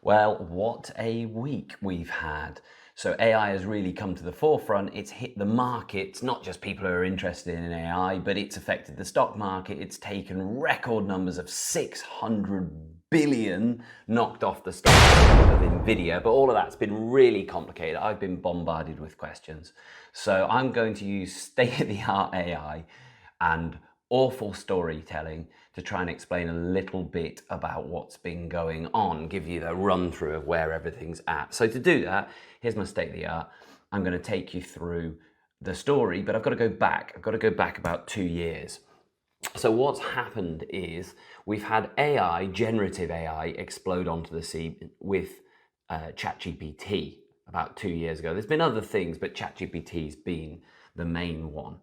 Well, what a week we've had. So AI has really come to the forefront. It's hit the markets, not just people who are interested in AI, but it's affected the stock market. It's taken record numbers of 600 billion knocked off the stock of Nvidia, but all of that's been really complicated. I've been bombarded with questions. So I'm going to use state-of-the-art AI and awful storytelling to try and explain a little bit about what's been going on, give you the run through of where everything's at. So to do that, here's my state of the art. I'm going to take you through the story, but I've got to go back. I've got to go back about 2 years. So what's happened is we've had AI, generative AI, explode onto the scene with ChatGPT about 2 years ago. There's been other things, but ChatGPT's been the main one.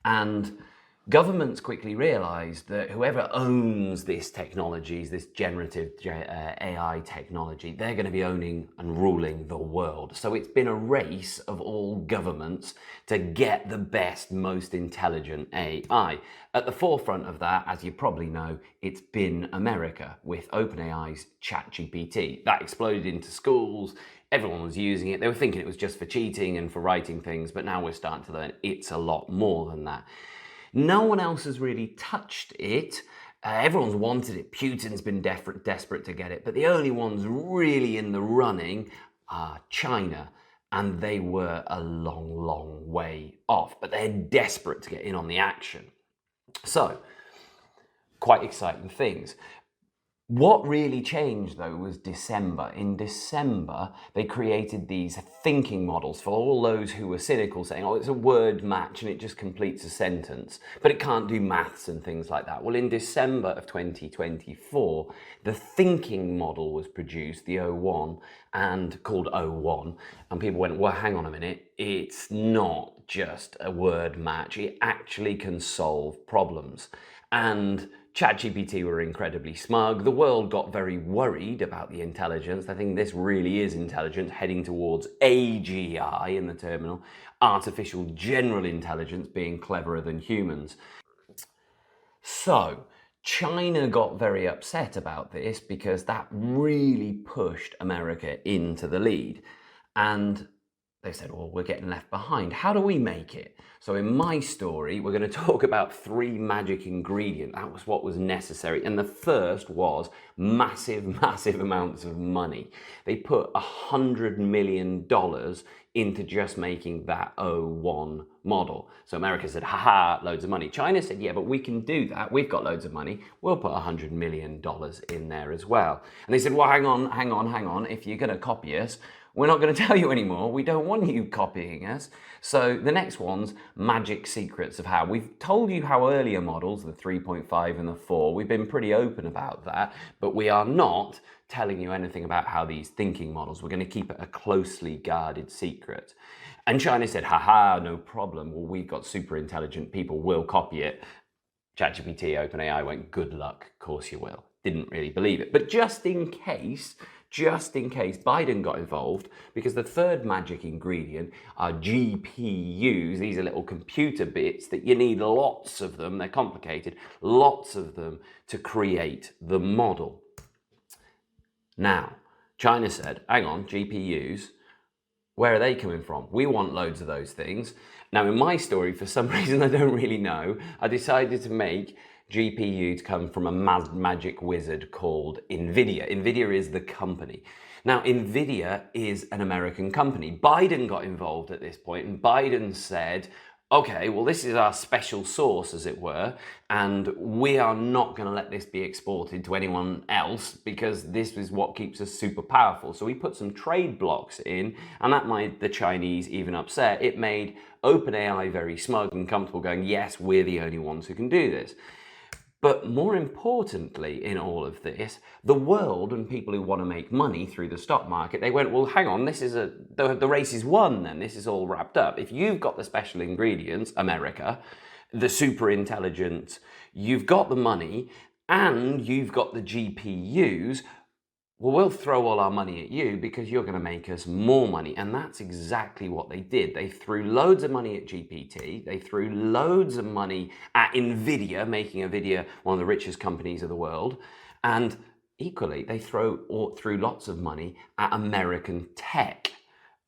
And governments quickly realized that whoever owns this technology, this generative AI technology, they're going to be owning and ruling the world. So it's been a race of all governments to get the best, most intelligent AI. At the forefront of that, as you probably know, it's been America with OpenAI's ChatGPT. That exploded into schools. Everyone was using it. They were thinking it was just for cheating and for writing things, but now we're starting to learn it's a lot more than that. No one else has really touched it. Everyone's wanted it. Putin's been desperate to get it. But the only ones really in the running are China. And they were a long, long way off. But they're desperate to get in on the action. So, quite exciting things. What really changed, though, was December. In December, they created these thinking models for all those who were cynical, saying, oh, it's a word match and it just completes a sentence, but it can't do maths and things like that. Well, in December of 2024, the thinking model was produced, the O1, and called O1, and people went, well, hang on a minute, it's not just a word match, it actually can solve problems. And ChatGPT were incredibly smug. The world got very worried about the intelligence. I think this really is intelligence, heading towards AGI in the terminal, artificial general intelligence, being cleverer than humans. So China got very upset about this because that really pushed America into the lead. And they said, well, we're getting left behind. How do we make it? So in my story, we're going to talk about 3 magic ingredients. That was what was necessary. And the first was massive, massive amounts of money. They put $100 million into just making that O1 model. So America said, haha, loads of money. China said, yeah, but we can do that. We've got loads of money. We'll put $100 million in there as well. And they said, well, hang on. If you're going to copy us, we're not going to tell you anymore. We don't want you copying us. So the next one's magic secrets of how. We've told you how earlier models, the 3.5 and the 4, we've been pretty open about that, but we are not telling you anything about how these thinking models, we're going to keep it a closely guarded secret. And China said, haha, no problem. Well, we've got super intelligent people, we'll copy it. ChatGPT, OpenAI went, good luck, of course you will. Didn't really believe it. But just in case Biden got involved, because the third magic ingredient are GPUs. These are little computer bits that you need lots of them. They're complicated, lots of them to create the model. Now, China said, hang on, GPUs, where are they coming from? We want loads of those things. Now, in my story, for some reason I don't really know, I decided to make GPU to come from a magic wizard called Nvidia. Nvidia is the company. Now, Nvidia is an American company. Biden got involved at this point, and Biden said, okay, well, this is our special sauce, as it were, and we are not going to let this be exported to anyone else because this is what keeps us super powerful. So we put some trade blocks in, and that made the Chinese even upset. It made OpenAI very smug and comfortable, going, yes, we're the only ones who can do this. But more importantly in all of this, the world and people who want to make money through the stock market, they went, well, hang on, this is the race is won then, this is all wrapped up. If you've got the special ingredients, America, the super intelligence, you've got the money, and you've got the GPUs, well, we'll throw all our money at you because you're going to make us more money. And that's exactly what they did. They threw loads of money at GPT. They threw loads of money at Nvidia, making Nvidia one of the richest companies of the world. And equally, they threw lots of money at American tech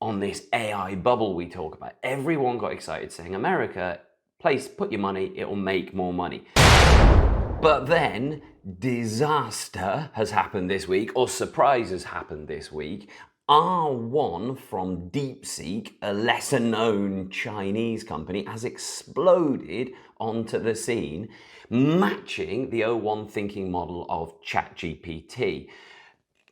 on this AI bubble we talk about. Everyone got excited saying, America, put your money, it will make more money. But then disaster has happened this week, or surprise has happened this week. R1 from DeepSeek, a lesser known Chinese company, has exploded onto the scene, matching the O1 thinking model of ChatGPT.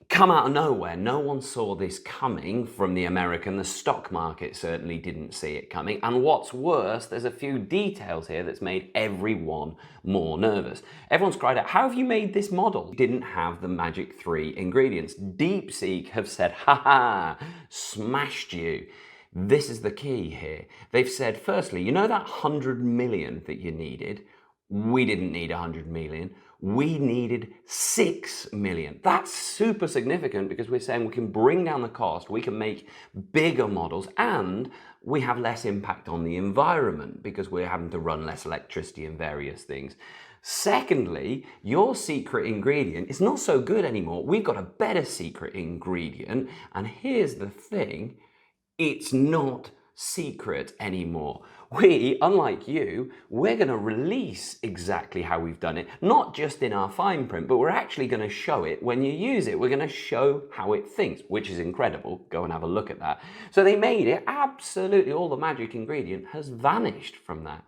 Come out of nowhere. No one saw this coming from the American. The stock market certainly didn't see it coming. And what's worse, there's a few details here that's made everyone more nervous. Everyone's cried out, how have you made this model? Didn't have the magic 3 ingredients. DeepSeek have said, ha, smashed you. This is the key here. They've said, firstly, you know that 100 million that you needed? We didn't need 100 million. We needed 6 million. That's super significant because we're saying we can bring down the cost, we can make bigger models, and we have less impact on the environment because we're having to run less electricity and various things. Secondly, your secret ingredient is not so good anymore. We've got a better secret ingredient, and here's the thing, it's not secret anymore. We, unlike you, we're going to release exactly how we've done it, not just in our fine print, but we're actually going to show it when you use it. We're going to show how it thinks, which is incredible. Go and have a look at that. So they made it, absolutely all the magic ingredient has vanished from that.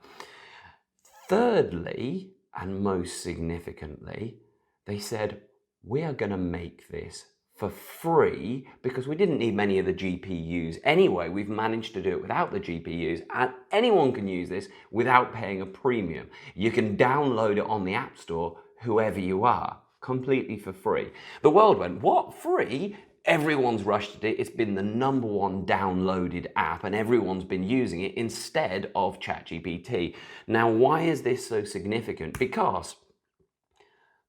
Thirdly, and most significantly, they said, we are going to make this for free because we didn't need many of the GPUs anyway. We've managed to do it without the GPUs, and anyone can use this without paying a premium. You can download it on the App Store, whoever you are, completely for free. The world went, what, free? Everyone's rushed at it. It's been the #1 downloaded app and everyone's been using it instead of ChatGPT. Now, why is this so significant? Because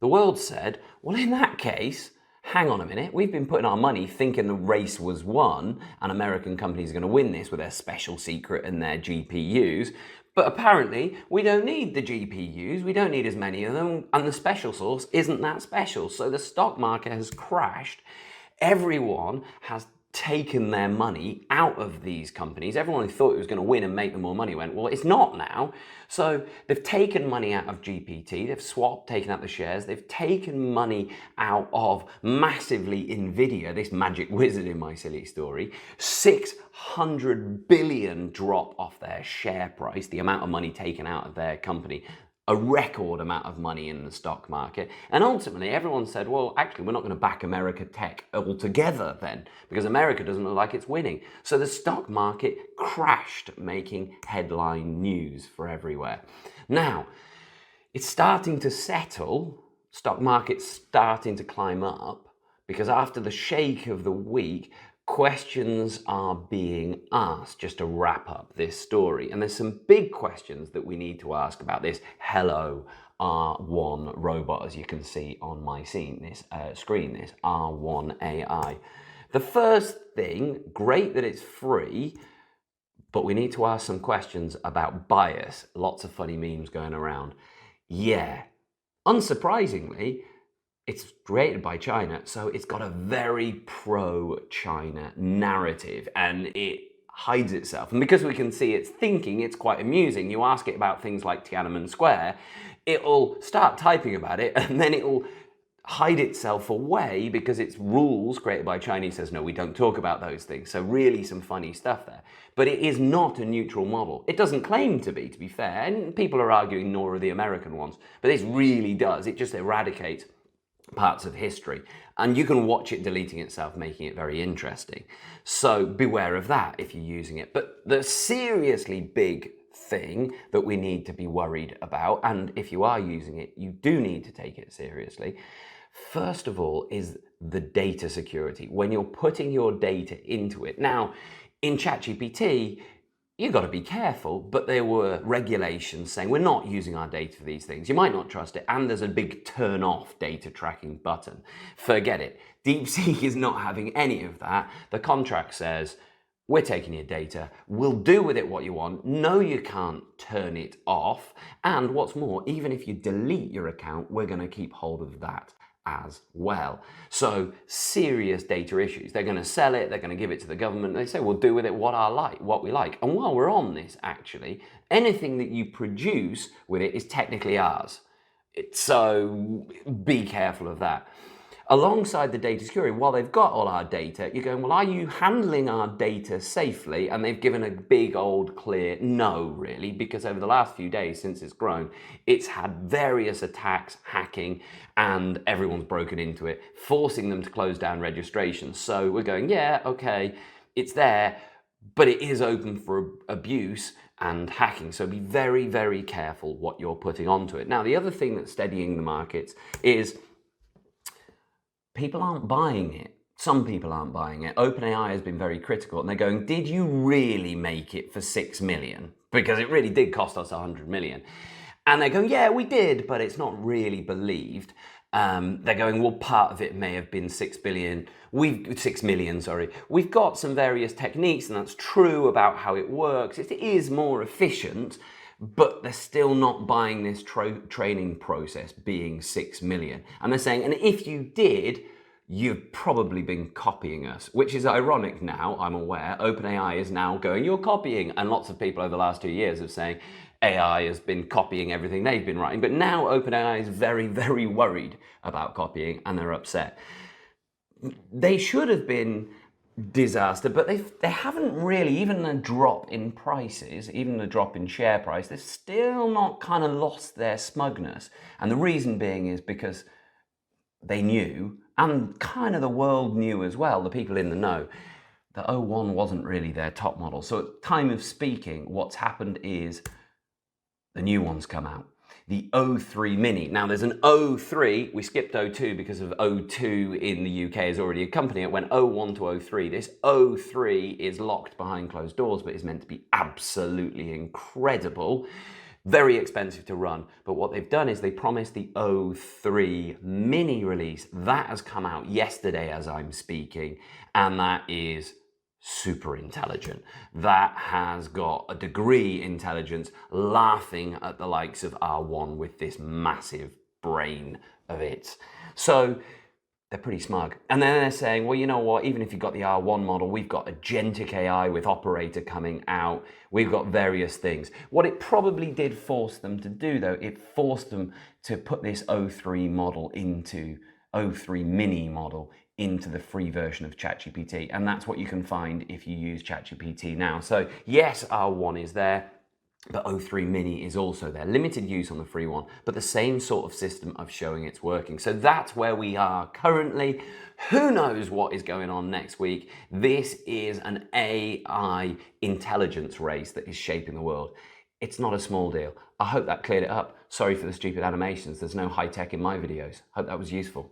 the world said, well, in that case, hang on a minute, we've been putting our money thinking the race was won and American companies are going to win this with their special secret and their GPUs. But apparently we don't need the GPUs, we don't need as many of them, and the special sauce isn't that special. So the stock market has crashed. Everyone has taken their money out of these companies. Everyone who thought it was going to win and make them more money went, well, it's not now. So they've taken money out of GPT, they've swapped, taken out the shares, they've taken money out of massively Nvidia, this magic wizard in my silly story. 600 billion drop off their share price, the amount of money taken out of their company. A record amount of money in the stock market. And ultimately everyone said, well, actually, we're not going to back America tech altogether then, because America doesn't look like it's winning. So the stock market crashed, making headline news for everywhere. Now, it's starting to settle, stock market's starting to climb up, because after the shake of the week, questions are being asked, just to wrap up this story. And there's some big questions that we need to ask about this Hello R1 robot, as you can see on my screen, this R1 AI. The first thing, great that it's free, but we need to ask some questions about bias. Lots of funny memes going around. Yeah, unsurprisingly, it's created by China, so it's got a very pro-China narrative, and it hides itself. And because we can see it's thinking, it's quite amusing. You ask it about things like Tiananmen Square, it'll start typing about it, and then it'll hide itself away because its rules created by China says, no, we don't talk about those things. So really some funny stuff there. But it is not a neutral model. It doesn't claim to be fair, and people are arguing nor are the American ones. But this really does. It just eradicates parts of history, and you can watch it deleting itself, making it very interesting. So beware of that if you're using it. But the seriously big thing that we need to be worried about, and if you are using it, you do need to take it seriously, first of all, is the data security. When you're putting your data into it. Now, in ChatGPT, you've got to be careful, but there were regulations saying we're not using our data for these things. You might not trust it, and there's a big turn off data tracking button. Forget it. DeepSeek is not having any of that. The contract says, we're taking your data, we'll do with it what you want, no, you can't turn it off, and what's more, even if you delete your account, we're going to keep hold of that as well. So serious data issues. They're going to sell it, they're going to give it to the government. They say, we'll do with it what we like. And while we're on this, actually, anything that you produce with it is technically ours. So be careful of that. Alongside the data security, while they've got all our data, you're going, well, are you handling our data safely? And they've given a big old clear no, really, because over the last few days since it's grown, it's had various attacks, hacking, and everyone's broken into it, forcing them to close down registrations. So we're going, yeah, okay, it's there, but it is open for abuse and hacking. So be very, very careful what you're putting onto it. Now, the other thing that's steadying the markets is people aren't buying it. Some people aren't buying it. OpenAI has been very critical, and they're going, did you really make it for 6 million? Because it really did cost us 100 million. And they're going, yeah, we did, but it's not really believed. They're going, well, part of it may have been 6 million. We've got some various techniques, and that's true about how it works. It is more efficient, but they're still not buying this training process being 6 million. And they're saying, and if you did, you've probably been copying us, which is ironic now, I'm aware. OpenAI is now going, you're copying. And lots of people over the last 2 years are saying AI has been copying everything they've been writing. But now OpenAI is very, very worried about copying, and they're upset. They should have been disaster, but they haven't really, even a drop in prices, even a drop in share price, they've still not kind of lost their smugness. And the reason being is because they knew, and kind of the world knew as well, the people in the know, the O1 wasn't really their top model. So at time of speaking, what's happened is the new one's come out. The O3 Mini. Now there's an O3, we skipped O2 because of O2 in the UK is already a company. It went O1 to O3. This O3 is locked behind closed doors, but is meant to be absolutely incredible. Very expensive to run. But what they've done is they promised the O3 Mini release. That has come out yesterday as I'm speaking, and that is super intelligent. That has got a degree intelligence, laughing at the likes of R1 with this massive brain of it. So they're pretty smug. And then they're saying, well, you know what, even if you've got the R1 model, we've got agentic AI with Operator coming out. We've got various things. What it probably did force them to do, though, it forced them to put this O3 model into O3 Mini model into the free version of ChatGPT. And that's what you can find if you use ChatGPT now. So yes, R1 is there, but O3 Mini is also there. Limited use on the free one, but the same sort of system of showing it's working. So that's where we are currently. Who knows what is going on next week? This is an AI intelligence race that is shaping the world. It's not a small deal. I hope that cleared it up. Sorry for the stupid animations. There's no high tech in my videos. Hope that was useful.